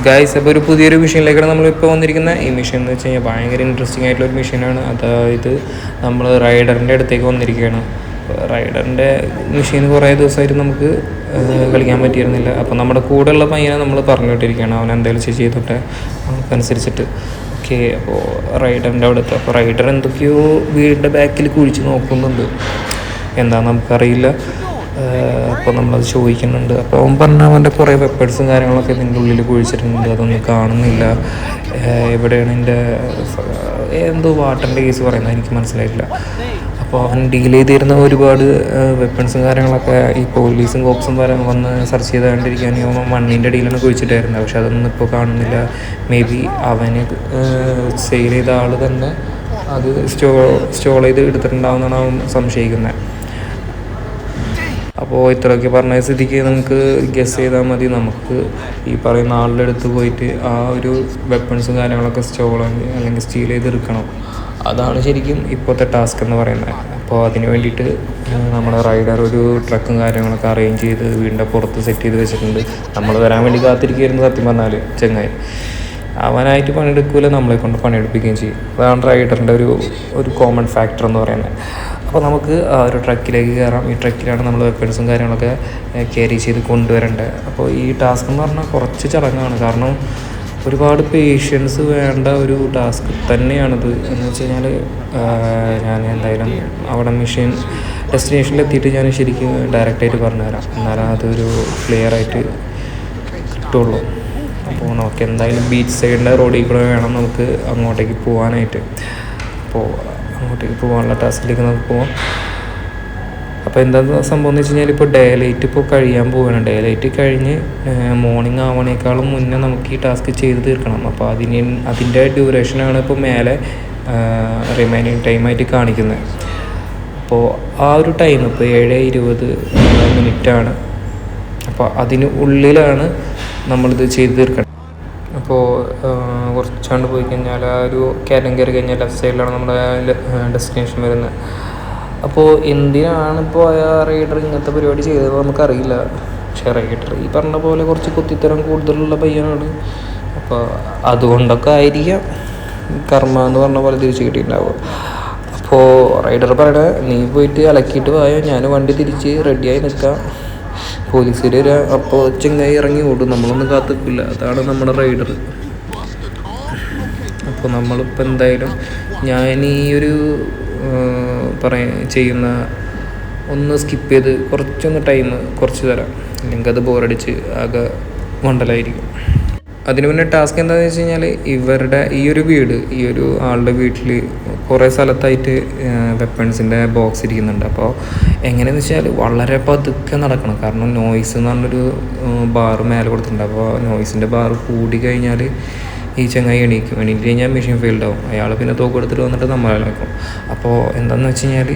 Guys, അപ്പോൾ ഒരു പുതിയൊരു മെഷീനിലേക്കാണ് നമ്മളിപ്പോൾ വന്നിരിക്കുന്നത്. ഈ മെഷീൻ എന്ന് വെച്ച് കഴിഞ്ഞാൽ ഭയങ്കര ഇൻട്രസ്റ്റിംഗ് ആയിട്ടുള്ളൊരു മെഷീനാണ്. അതായത് നമ്മൾ റൈഡറിൻ്റെ അടുത്തേക്ക് വന്നിരിക്കുകയാണ്. റൈഡറിൻ്റെ മെഷീൻ കുറേ ദിവസമായിട്ട് നമുക്ക് കളിക്കാൻ പറ്റിയിരുന്നില്ല. അപ്പോൾ നമ്മുടെ കൂടെയുള്ള പയ്യനെ നമ്മൾ പറഞ്ഞുവിട്ടിരിക്കുകയാണ്, അവൻ എന്തായാലും ചെയ്തോട്ടെ നമുക്കനുസരിച്ചിട്ട്. ഓക്കെ, അപ്പോൾ റൈഡറിൻ്റെ അവിടുത്തെ അപ്പോൾ റൈഡർ എന്തൊക്കെയോ വീടിൻ്റെ ബാക്കിൽ കുഴിച്ച് നോക്കുന്നുണ്ട്, എന്താണെന്ന് നമുക്കറിയില്ല. അപ്പോൾ നമ്മളത് ചോദിക്കുന്നുണ്ട്. അപ്പോൾ അവൻ പറഞ്ഞ അവൻ്റെ കുറേ വെപ്പൺസും കാര്യങ്ങളൊക്കെ ഇതിൻ്റെ ഉള്ളിൽ കുഴിച്ചിട്ടുണ്ട്, അതൊന്നും കാണുന്നില്ല. എവിടെയാണ് എൻ്റെ എന്തോ വാട്ടറിൻ്റെ കേസ് പറയുന്നത് എനിക്ക് മനസ്സിലായിട്ടില്ല. അപ്പോൾ അവൻ ഡീൽ ചെയ്തിരുന്ന ഒരുപാട് വെപ്പൺസും കാര്യങ്ങളൊക്കെ ഈ പോലീസും കോപ്സും വന്ന് സെർച്ച് ചെയ്തുകൊണ്ടിരിക്കാൻ അവൻ മണ്ണിൻ്റെ അടിയിലാണ് കുഴിച്ചിട്ടായിരുന്നത്. പക്ഷെ അതൊന്നും ഇപ്പോൾ കാണുന്നില്ല. മേ ബി അവന് സെയിൽ ചെയ്ത ആൾ തന്നെ അത് സ്റ്റോൾ ചെയ്ത് എടുത്തിട്ടുണ്ടാവുമെന്നാണ് അവൻ സംശയിക്കുന്നത്. അപ്പോൾ ഇത്രയൊക്കെ പറഞ്ഞ സ്ഥിതിക്ക് നമുക്ക് ഗസ് ചെയ്താൽ മതി, നമുക്ക് ഈ പറയുന്ന ആളുടെ അടുത്ത് പോയിട്ട് ആ ഒരു വെപ്പൺസും കാര്യങ്ങളൊക്കെ അല്ലെങ്കിൽ സ്റ്റീൽ ചെയ്തെടുക്കണം. അതാണ് ശരിക്കും ഇപ്പോഴത്തെ ടാസ്ക് എന്ന് പറയുന്നത്. അപ്പോൾ അതിന് വേണ്ടിയിട്ട് നമ്മുടെ റൈഡർ ഒരു ട്രക്കും കാര്യങ്ങളൊക്കെ അറേഞ്ച് ചെയ്ത് വീടിൻ്റെ പുറത്ത് സെറ്റ് ചെയ്ത് വെച്ചിട്ടുണ്ട്. നമ്മൾ വരാൻ വേണ്ടി കാത്തിരിക്കുകയായിരുന്നു സത്യം പറഞ്ഞാൽ. ചെങ്ങായി അവനായിട്ട് പണിയെടുക്കില്ല, നമ്മളെ കൊണ്ട് പണിയെടുപ്പിക്കുകയും ചെയ്യും. അതാണ് റൈഡറിൻ്റെ ഒരു കോമൺ ഫാക്ടർ എന്ന് പറയുന്നത്. അപ്പോൾ നമുക്ക് ആ ഒരു ട്രക്കിലേക്ക് കയറാം. ഈ ട്രക്കിലാണ് നമ്മൾ വെപ്പൺസും കാര്യങ്ങളൊക്കെ ക്യാരി ചെയ്ത് കൊണ്ടുവരേണ്ടത്. അപ്പോൾ ഈ ടാസ്ക് എന്ന് പറഞ്ഞാൽ കുറച്ച് ചടങ്ങാണ്, കാരണം ഒരുപാട് പേഷ്യൻസ് വേണ്ട ഒരു ടാസ്ക് തന്നെയാണിത്. എന്ന് വെച്ച് കഴിഞ്ഞാൽ ഞാൻ എന്തായാലും അവിടെ മെഷീൻ ഡെസ്റ്റിനേഷനിലെത്തിയിട്ട് ഞാൻ ശരിക്കും ഡയറക്റ്റായിട്ട് പറഞ്ഞുതരാം, എന്നാലും അതൊരു ക്ലിയറായിട്ട് കിട്ടുള്ളൂ. അപ്പോൾ നമുക്ക് എന്തായാലും ബീച്ച് സൈഡിൻ്റെ റോഡിൽ കൂടെ വേണം നമുക്ക് അങ്ങോട്ടേക്ക് പോകാനായിട്ട്. അപ്പോൾ അങ്ങോട്ടേക്ക് പോകാനുള്ള ടാസ്കിലേക്ക് നമുക്ക് പോകാം. അപ്പോൾ എന്താ സംഭവം എന്ന് വെച്ച് കഴിഞ്ഞാൽ ഇപ്പോൾ ഡേ ലൈറ്റ് ഇപ്പോൾ കഴിയാൻ പോവുകയാണ്. ഡേ ലൈറ്റ് കഴിഞ്ഞ് മോർണിംഗ് ആവണേക്കാളും മുന്നേ നമുക്ക് ഈ ടാസ്ക് ചെയ്ത് തീർക്കണം. അപ്പോൾ അതിൻ്റെ ഡ്യൂറേഷനാണ് ഇപ്പോൾ മേലെ റിമൈനിങ് ടൈമായിട്ട് കാണിക്കുന്നത്. അപ്പോൾ ആ ഒരു ടൈം ഇപ്പോൾ 7:20 അപ്പോൾ അതിന് ഉള്ളിലാണ് നമ്മളിത് ചെയ്ത് തീർക്കണം. അപ്പോൾ കുറച്ചാണ്ട് പോയി കഴിഞ്ഞാൽ ആ ഒരു കയറ്റം കയറി കഴിഞ്ഞാൽ ലെഫ്റ്റ് സൈഡിലാണ് നമ്മുടെ ഡെസ്റ്റിനേഷൻ വരുന്നത്. അപ്പോൾ എന്തിനാണ് ഇപ്പോൾ ആ റൈഡർ ഇങ്ങനത്തെ പരിപാടി ചെയ്തത് നമുക്കറിയില്ല. പക്ഷേ റൈഡർ ഈ പറഞ്ഞ പോലെ കുറച്ച് കുത്തിത്തരം കൂടുതലുള്ള പയ്യനാണ്. അപ്പോൾ അതുകൊണ്ടൊക്കെ ആയിരിക്കാം കർമ്മ എന്ന് പറഞ്ഞ പോലെ തിരിച്ച് കിട്ടിയിട്ടുണ്ടാവുക. അപ്പോൾ റൈഡർ പറയണേ, നീ പോയിട്ട് അലക്കിയിട്ട് പോയോ, ഞാൻ വണ്ടി തിരിച്ച് റെഡിയായി നിൽക്കാം, പോലീസുകാർ വരാം. അപ്പോൾ ചെങ്ങായി ഇറങ്ങി ഓടും, നമ്മളൊന്നും കാത്തിക്കില്ല. അതാണ് നമ്മുടെ റൈഡർ. അപ്പോൾ നമ്മളിപ്പോൾ എന്തായാലും ഞാൻ ഈ ഒരു ചെയ്യുന്ന ഒന്ന് സ്കിപ്പ് ചെയ്ത് കുറച്ചൊന്ന് ടൈം കുറച്ച് തരാം, അല്ലെങ്കിൽ അത് ബോറടിച്ച് ആകെ മണ്ടലായിരിക്കും. അതിന് മുന്നേ ടാസ്ക് എന്താണെന്ന് വെച്ച് കഴിഞ്ഞാൽ ഇവരുടെ ഈ ഒരു ആളുടെ വീട്ടിൽ കുറേ സ്ഥലത്തായിട്ട് വെപ്പൺസിൻ്റെ ബോക്സ് ഇരിക്കുന്നുണ്ട്. അപ്പോൾ എങ്ങനെയെന്ന് വെച്ചാൽ വളരെ പതുക്കെ നടക്കണം, കാരണം നോയ്സ് എന്ന് പറഞ്ഞൊരു ബാർ മേലെ കൊടുത്തിട്ടുണ്ട്. അപ്പോൾ നോയ്സിൻ്റെ ബാർ കൂടി കഴിഞ്ഞാൽ ഈ ചങ്ങായി എണീറ്റ് കഴിഞ്ഞാൽ മെഷീൻ ഫെയിൽഡ് ആവും. അയാൾ പിന്നെ തോക്കെടുത്തിട്ട് വന്നിട്ട് നമ്മളെ വെക്കും. അപ്പോൾ എന്താണെന്ന് വെച്ച് കഴിഞ്ഞാൽ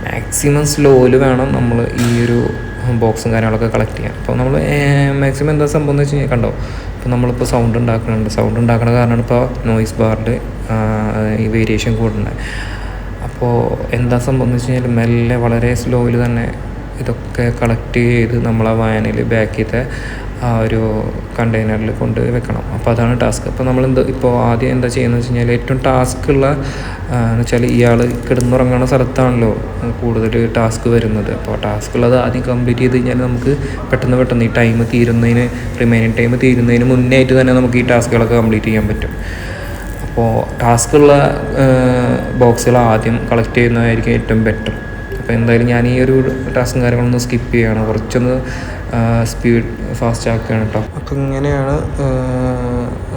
മാക്സിമം സ്ലോയിൽ വേണം നമ്മൾ ഈ ഒരു ബോക്സും കാര്യങ്ങളൊക്കെ കളക്ട് ചെയ്യാൻ. അപ്പോൾ നമ്മൾ മാക്സിമം എന്താ സംഭവം എന്ന് വെച്ച് കഴിഞ്ഞാൽ കണ്ടോ, ഇപ്പോൾ നമ്മളിപ്പോൾ സൗണ്ട് ഉണ്ടാക്കണ കാരണമാണ് ഇപ്പോൾ നോയ്സ് ബാറിൻ്റെ ഈ വേരിയേഷൻ കൂടുന്നത്. അപ്പോൾ എന്താ സംഭവം എന്ന് വെച്ച് കഴിഞ്ഞാൽ മെല്ലെ വളരെ സ്ലോയിൽ തന്നെ ഇതൊക്കെ കളക്ട് ചെയ്ത് നമ്മളെ വായനയിൽ ബാക്ക് ചെയ്ത ആ ഒരു കണ്ടെയ്നറിൽ കൊണ്ട് വെക്കണം. അപ്പോൾ അതാണ് ടാസ്ക്. അപ്പോൾ ഇപ്പോൾ ആദ്യം എന്താ ചെയ്യുന്നത് വെച്ച് കഴിഞ്ഞാൽ ഏറ്റവും ടാസ്ക്കുള്ള എന്ന് വെച്ചാൽ ഇയാൾ കിടന്നുറങ്ങുന്ന സ്ഥലത്താണല്ലോ കൂടുതൽ ടാസ്ക് വരുന്നത്. അപ്പോൾ ടാസ്ക്കുള്ളത് ആദ്യം കംപ്ലീറ്റ് ചെയ്ത് കഴിഞ്ഞാൽ നമുക്ക് പെട്ടെന്ന് ഈ ടൈം തീരുന്നതിന് റിമൈനിങ് ടൈം തീരുന്നതിന് മുന്നേ ആയിട്ട് തന്നെ നമുക്ക് ഈ ടാസ്കുകളൊക്കെ കംപ്ലീറ്റ് ചെയ്യാൻ പറ്റും. അപ്പോൾ ടാസ്ക്കുള്ള ബോക്സുകൾ ആദ്യം കളക്ട് ചെയ്യുന്നതായിരിക്കും ഏറ്റവും ബെറ്റർ. അപ്പോൾ എന്തായാലും ഞാൻ ഈ ഒരു ടാസ്കും കാര്യങ്ങളൊന്ന് സ്കിപ്പ് ചെയ്യുകയാണ്, കുറച്ചൊന്ന് സ്പീഡ് ഫാസ്റ്റ് ആക്കുകയാണ് കേട്ടോ. അപ്പോൾ ഇങ്ങനെയാണ്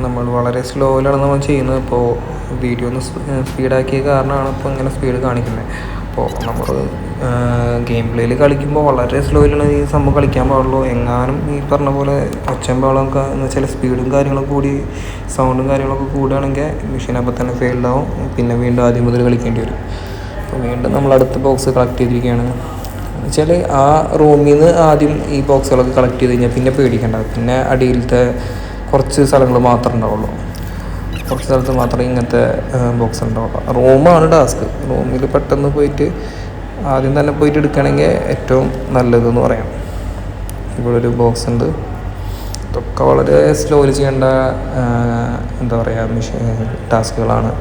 നമ്മൾ വളരെ സ്ലോയിലാണ് നമ്മൾ ചെയ്യുന്നത്. ഇപ്പോൾ വീഡിയോ ഒന്ന് സ്പീഡാക്കിയ കാരണമാണ് ഇപ്പോൾ ഇങ്ങനെ സ്പീഡ് കാണിക്കുന്നത്. അപ്പോൾ നമ്മൾ ഗെയിം പ്ലേയിൽ കളിക്കുമ്പോൾ വളരെ സ്ലോയിലാണ് ഈ സംഭവം കളിക്കാൻ പാടുള്ളൂ. എങ്ങാനും ഈ പറഞ്ഞ പോലെ ഒച്ചമ്പാളമൊക്കെ എന്ന് വെച്ചാൽ സ്പീഡും കാര്യങ്ങളും കൂടി സൗണ്ടും കാര്യങ്ങളൊക്കെ കൂടുകയാണെങ്കിൽ മെഷീൻ അപ്പോൾ തന്നെ ഫെയിൽഡ് ആവും. പിന്നെ വീണ്ടും ആദ്യം മുതൽ കളിക്കേണ്ടി വരും. അപ്പോൾ വീണ്ടും നമ്മൾ അടുത്ത ബോക്സ് കളക്ട് ചെയ്തിരിക്കുകയാണ്. വെച്ചാൽ ആ റൂമിൽ നിന്ന് ആദ്യം ഈ ബോക്സുകളൊക്കെ കളക്ട് ചെയ്ത് കഴിഞ്ഞാൽ പിന്നെ പേടിക്കേണ്ട. പിന്നെ അടിയിലത്തെ കുറച്ച് സ്ഥലങ്ങൾ മാത്രമേ ഉണ്ടാവുള്ളൂ, കുറച്ച് സ്ഥലത്ത് മാത്രമേ ഇങ്ങനത്തെ ബോക്സ് ഉണ്ടാവുള്ളൂ. റൂമാണ് ടാസ്ക്. റൂമിൽ പെട്ടെന്ന് പോയിട്ട് ആദ്യം തന്നെ പോയിട്ട് എടുക്കുകയാണെങ്കിൽ ഏറ്റവും നല്ലതെന്ന് പറയാം. ഇവിടെ ഒരു ബോക്സ് ഉണ്ട്, ഇതൊക്കെ വളരെ സ്ലോലി ചെയ്യേണ്ട എന്താ പറയുക ടാസ്കുകളാണ്.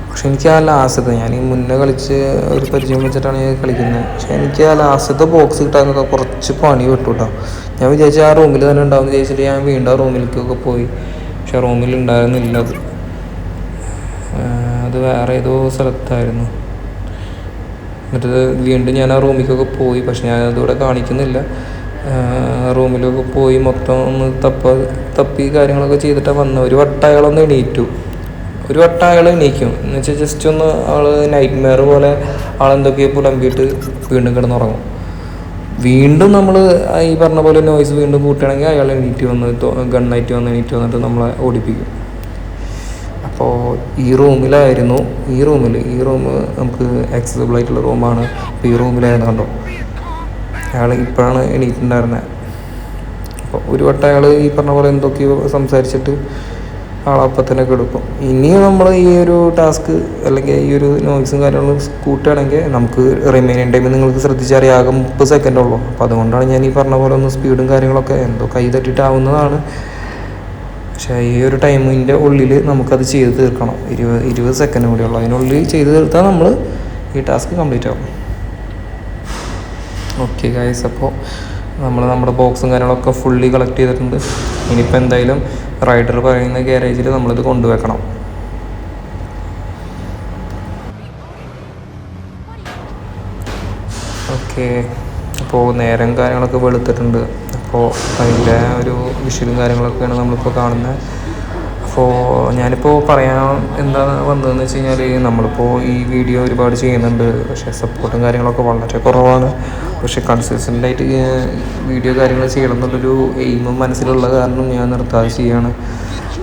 പക്ഷെ എനിക്ക് ആ ലാസ്റ്റത്തെ ഞാൻ ഈ മുന്നേ കളിച്ച് ഒരു പരിചയം വെച്ചിട്ടാണ് ഞാൻ കളിക്കുന്നത്. പക്ഷെ എനിക്ക് ആ ലാസ്റ്റത്തെ ബോക്സ് കിട്ടാനൊക്കെ കുറച്ച് പണി വിട്ടു കേട്ടോ. ഞാൻ വിചാരിച്ചു ആ റൂമിൽ തന്നെ ഉണ്ടാവും വിചാരിച്ചിട്ട് ഞാൻ വീണ്ടും ആ റൂമിലേക്കൊക്കെ പോയി. പക്ഷെ റൂമിൽ ഉണ്ടായിരുന്നില്ല. അത് വേറെ ഏതോ സ്ഥലത്തായിരുന്നു. എന്നിട്ട് വീണ്ടും ഞാൻ ആ റൂമിലേക്കൊക്കെ പോയി. പക്ഷെ ഞാനതിവിടെ കാണിക്കുന്നില്ല. റൂമിലൊക്കെ പോയി മൊത്തം ഒന്ന് തപ്പി കാര്യങ്ങളൊക്കെ ചെയ്തിട്ടാണ് വന്നത്. ഒരു വട്ടം അയാളൊന്ന് എണീറ്റു. ഒരു വട്ടം അയാൾ എണീക്കും എന്ന് വെച്ചാൽ ജസ്റ്റ് ഒന്ന് ആൾ നൈറ്റ് മെയർ പോലെ ആളെന്തൊക്കെയോ പുലമ്പിയിട്ട് വീണ്ടും കിടന്നുറങ്ങും. വീണ്ടും നമ്മൾ ഈ പറഞ്ഞ പോലെ നോയ്സ് വീണ്ടും കൂട്ടുകയാണെങ്കിൽ അയാൾ എണീറ്റ് വന്ന് ഗണ്ണായിട്ട് എണീറ്റ് വന്നിട്ട് നമ്മളെ ഓടിപ്പിക്കും. അപ്പോൾ ഈ റൂമിലായിരുന്നു. ഈ റൂം നമുക്ക് ആക്സസിബിൾ ആയിട്ടുള്ള റൂമാണ്. അപ്പോൾ ഈ റൂമിലായിരുന്നു കണ്ടോ അയാൾ ഇപ്പോഴാണ് എണീറ്റുണ്ടായിരുന്നത്. അപ്പോൾ ഒരു വട്ടം അയാൾ ഈ പറഞ്ഞ പോലെ എന്തൊക്കെയോ സംസാരിച്ചിട്ട് ആളപ്പം തന്നെ കിടക്കും. ഇനിയും നമ്മൾ ഈ ഒരു ടാസ്ക് അല്ലെങ്കിൽ ഈ ഒരു നോയ്സും കാര്യങ്ങളും കൂട്ടുകയാണെങ്കിൽ നമുക്ക് റിമൈനിങ് ടൈം നിങ്ങൾക്ക് ശ്രദ്ധിച്ചറിയാം ആകെ 30 സെക്കൻഡേ ഉള്ളൂ. അപ്പോൾ അതുകൊണ്ടാണ് ഞാൻ ഈ പറഞ്ഞ പോലെ ഒന്ന് സ്പീഡും കാര്യങ്ങളൊക്കെ എന്തോ കൈ തട്ടിയിട്ടാവുന്നതാണ്. പക്ഷേ ഈ ഒരു ടൈമിൻ്റെ ഉള്ളിൽ നമുക്കത് ചെയ്ത് തീർക്കണം. 20 സെക്കൻഡ് കൂടി ഉള്ളൂ. അതിനുള്ളിൽ ചെയ്ത് തീർത്താൽ നമ്മൾ ഈ ടാസ്ക് കംപ്ലീറ്റ് ആവും. ഓക്കെ ഗൈസ്, അപ്പോൾ നമ്മുടെ ബോക്സും കാര്യങ്ങളൊക്കെ ഫുള്ളി കളക്ട് ചെയ്തിട്ടുണ്ട്. ഇനിയിപ്പോൾ എന്തായാലും റൈഡർ പറയുന്ന ഗ്യാരേജിൽ നമ്മളിത് കൊണ്ടുവെക്കണം. ഓക്കെ, അപ്പോൾ നേരം കാര്യങ്ങളൊക്കെ വെളുത്തിട്ടുണ്ട്. അപ്പോൾ അതിൻ്റെ ഒരു വിഷ്വലും കാര്യങ്ങളൊക്കെയാണ് നമ്മളിപ്പോൾ കാണുന്നത്. അപ്പോൾ ഞാനിപ്പോൾ പറയാൻ എന്താ വന്നതെന്ന് വെച്ച് കഴിഞ്ഞാൽ നമ്മളിപ്പോൾ ഈ വീഡിയോ ഒരുപാട് ചെയ്യുന്നുണ്ട്. പക്ഷേ സപ്പോർട്ടും കാര്യങ്ങളൊക്കെ വളരെ കുറവാണ്. പക്ഷേ കൺസിസ്റ്റൻ്റായിട്ട് വീഡിയോ കാര്യങ്ങൾ ചെയ്യണം എന്നുള്ളൊരു എയിമും മനസ്സിലുള്ള കാരണം ഞാൻ നിർത്താതെ ചെയ്യാണ്.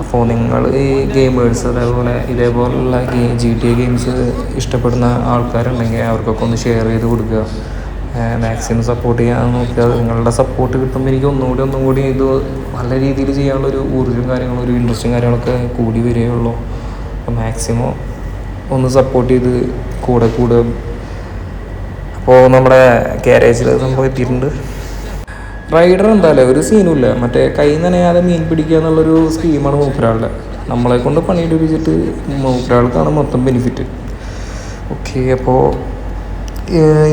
അപ്പോൾ നിങ്ങൾ ഈ ഗെയിമേഴ്സ് അതേപോലെ ഇതേപോലുള്ള GTA ഗെയിംസ് ഇഷ്ടപ്പെടുന്ന ആൾക്കാരുണ്ടെങ്കിൽ അവർക്കൊക്കെ ഒന്ന് ഷെയർ ചെയ്ത് കൊടുക്കുക. മാക്സിമം സപ്പോർട്ട് ചെയ്യാൻ നോക്കുക. നിങ്ങളുടെ സപ്പോർട്ട് കിട്ടുമ്പോൾ എനിക്ക് ഒന്നും കൂടി ഇത് നല്ല രീതിയിൽ ചെയ്യാനുള്ളൊരു ഊർജ്ജം കാര്യങ്ങളും ഒരു ഇൻട്രസ്റ്റും കാര്യങ്ങളൊക്കെ കൂടി വരികയുള്ളൂ. അപ്പോൾ മാക്സിമം ഒന്ന് സപ്പോർട്ട് ചെയ്ത് കൂടെ. അപ്പോൾ നമ്മുടെ ഗ്യാരേജിൽ സംഭവം എത്തിയിട്ടുണ്ട്. റൈഡർ എന്തായാലും ഒരു സീനുമില്ല. മറ്റേ കൈ നനയാതെ മീൻ പിടിക്കുക എന്നുള്ളൊരു സ്കീമാണ് മൂപ്പരാളുടെ. നമ്മളെ കൊണ്ട് പണിയെടുപ്പിച്ചിട്ട് മൂപ്പരാൾക്കാണ് മൊത്തം ബെനിഫിറ്റ്. ഓക്കെ, അപ്പോൾ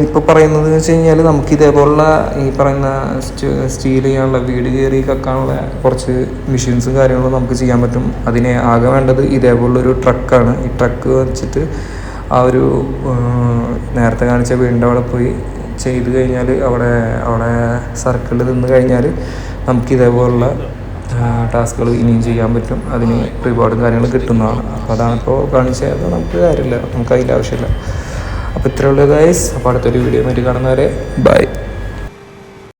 ഇപ്പോൾ പറയുന്നത് വെച്ച് കഴിഞ്ഞാൽ നമുക്ക് ഇതേപോലുള്ള ഈ പറയുന്ന സ്റ്റീൽ ചെയ്യാനുള്ള വീട് കയറി കക്കാനുള്ള കുറച്ച് മെഷീൻസും കാര്യങ്ങളും നമുക്ക് ചെയ്യാൻ പറ്റും. അതിന് ആകെ വേണ്ടത് ഇതേപോലുള്ളൊരു ട്രക്കാണ്. ഈ ട്രക്ക് വെച്ചിട്ട് ആ ഒരു നേരത്തെ കാണിച്ച വീടിൻ്റെ അവിടെ പോയി ചെയ്ത് കഴിഞ്ഞാൽ അവിടെ സർക്കിളിൽ നിന്ന് കഴിഞ്ഞാൽ നമുക്ക് ഇതേപോലുള്ള ടാസ്കുകൾ ഇനിയും ചെയ്യാൻ പറ്റും. അതിന് റിവാർഡും കാര്യങ്ങളും കിട്ടുന്നതാണ്. അപ്പോൾ അതാണിപ്പോൾ കാണിച്ചത്. നമുക്ക് കാര്യമില്ല, നമുക്ക് അതിൻ്റെ ആവശ്യമില്ല. അപ്പോൾ ഇത്രയുള്ള ഗൈസ്. അപ്പോൾ അടുത്തൊരു വീഡിയോ ആയിട്ട് കാണുന്നവരെ ബൈ.